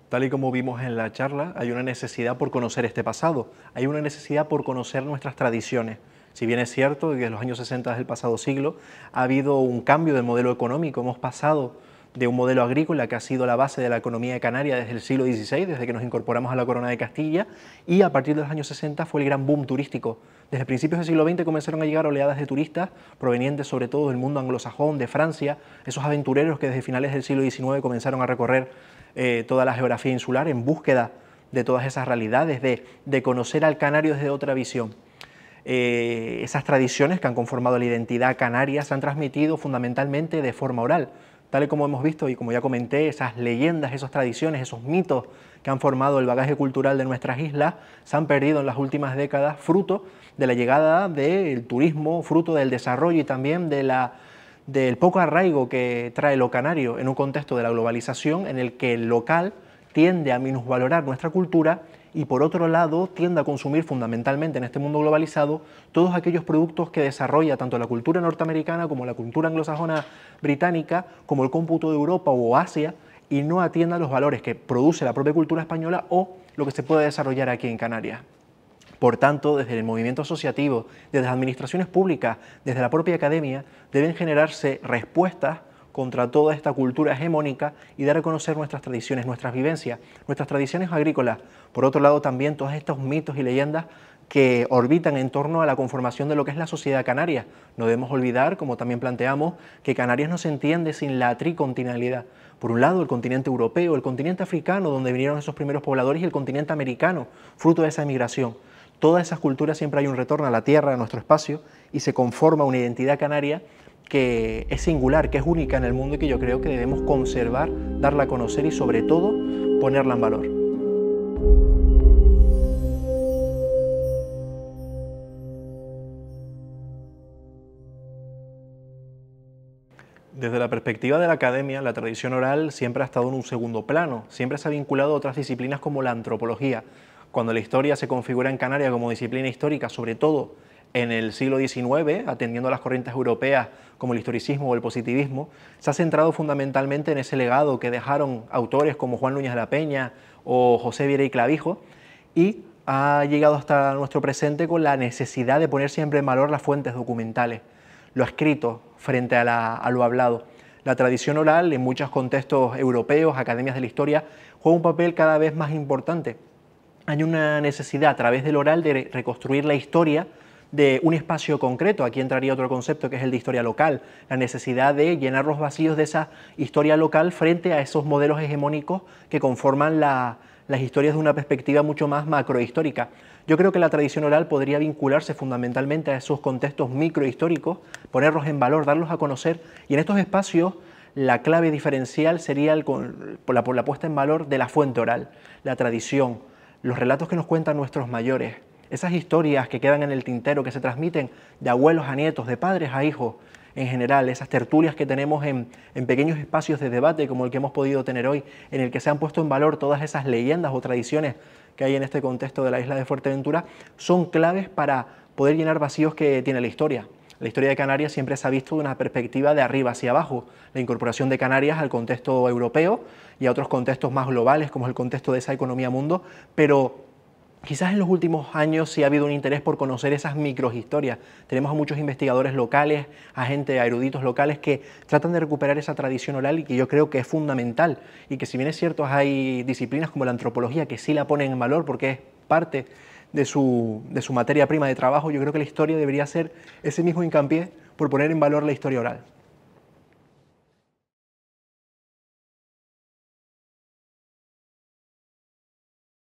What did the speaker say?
Tal y como vimos en la charla, hay una necesidad por conocer este pasado, hay una necesidad por conocer nuestras tradiciones. Si bien es cierto que en los años 60 del pasado siglo ha habido un cambio del modelo económico, hemos pasado de un modelo agrícola que ha sido la base de la economía de Canarias desde el siglo XVI, desde que nos incorporamos a la corona de Castilla, y a partir de los años 60 fue el gran boom turístico. Desde principios del siglo XX comenzaron a llegar oleadas de turistas provenientes sobre todo del mundo anglosajón, de Francia, esos aventureros que desde finales del siglo XIX comenzaron a recorrer toda la geografía insular en búsqueda de todas esas realidades, de conocer al canario desde otra visión. Esas tradiciones que han conformado la identidad canaria se han transmitido fundamentalmente de forma oral, tal y como hemos visto y como ya comenté, esas leyendas, esas tradiciones, esos mitos que han formado el bagaje cultural de nuestras islas se han perdido en las últimas décadas fruto de la llegada del turismo, fruto del desarrollo y también del poco arraigo que trae lo canario en un contexto de la globalización en el que el local tiende a minusvalorar nuestra cultura y por otro lado tiende a consumir fundamentalmente en este mundo globalizado todos aquellos productos que desarrolla tanto la cultura norteamericana como la cultura anglosajona británica, como el cómputo de Europa o Asia, y no atiende a los valores que produce la propia cultura española o lo que se puede desarrollar aquí en Canarias. Por tanto, desde el movimiento asociativo, desde las administraciones públicas, desde la propia academia, deben generarse respuestas contra toda esta cultura hegemónica y dar a conocer nuestras tradiciones, nuestras vivencias, nuestras tradiciones agrícolas. Por otro lado, también todos estos mitos y leyendas que orbitan en torno a la conformación de lo que es la sociedad canaria. No debemos olvidar, como también planteamos, que Canarias no se entiende sin la tricontinentalidad. Por un lado, el continente europeo, el continente africano, donde vinieron esos primeros pobladores, y el continente americano, fruto de esa emigración. Todas esas culturas siempre hay un retorno a la tierra, a nuestro espacio, y se conforma una identidad canaria que es singular, que es única en el mundo y que yo creo que debemos conservar, darla a conocer y sobre todo ponerla en valor. Desde la perspectiva de la academia, la tradición oral siempre ha estado en un segundo plano, siempre se ha vinculado a otras disciplinas como la antropología. Cuando la historia se configura en Canarias como disciplina histórica, sobre todo en el siglo XIX, atendiendo a las corrientes europeas como el historicismo o el positivismo, se ha centrado fundamentalmente en ese legado que dejaron autores como Juan Núñez de la Peña o José Viera y Clavijo, y ha llegado hasta nuestro presente con la necesidad de poner siempre en valor las fuentes documentales, lo escrito frente a lo hablado. La tradición oral, en muchos contextos europeos, academias de la historia, juega un papel cada vez más importante. Hay una necesidad a través del oral de reconstruir la historia de un espacio concreto. Aquí entraría otro concepto que es el de historia local, la necesidad de llenar los vacíos de esa historia local frente a esos modelos hegemónicos que conforman las historias de una perspectiva mucho más macrohistórica. Yo creo que la tradición oral podría vincularse fundamentalmente a esos contextos microhistóricos, ponerlos en valor, darlos a conocer, y en estos espacios la clave diferencial sería la puesta en valor de la fuente oral, la tradición, los relatos que nos cuentan nuestros mayores, esas historias que quedan en el tintero, que se transmiten de abuelos a nietos, de padres a hijos, en general, esas tertulias que tenemos en pequeños espacios de debate como el que hemos podido tener hoy, en el que se han puesto en valor todas esas leyendas o tradiciones que hay en este contexto de la isla de Fuerteventura, son claves para poder llenar vacíos que tiene la historia. La historia de Canarias siempre se ha visto de una perspectiva de arriba hacia abajo, la incorporación de Canarias al contexto europeo y a otros contextos más globales, como es el contexto de esa economía mundo, pero quizás en los últimos años sí ha habido un interés por conocer esas microhistorias. Tenemos a muchos investigadores locales, a gente, a eruditos locales que tratan de recuperar esa tradición oral y que yo creo que es fundamental y que si bien es cierto hay disciplinas como la antropología que sí la ponen en valor porque es parte de su materia prima de trabajo, yo creo que la historia debería ser ese mismo hincapié por poner en valor la historia oral.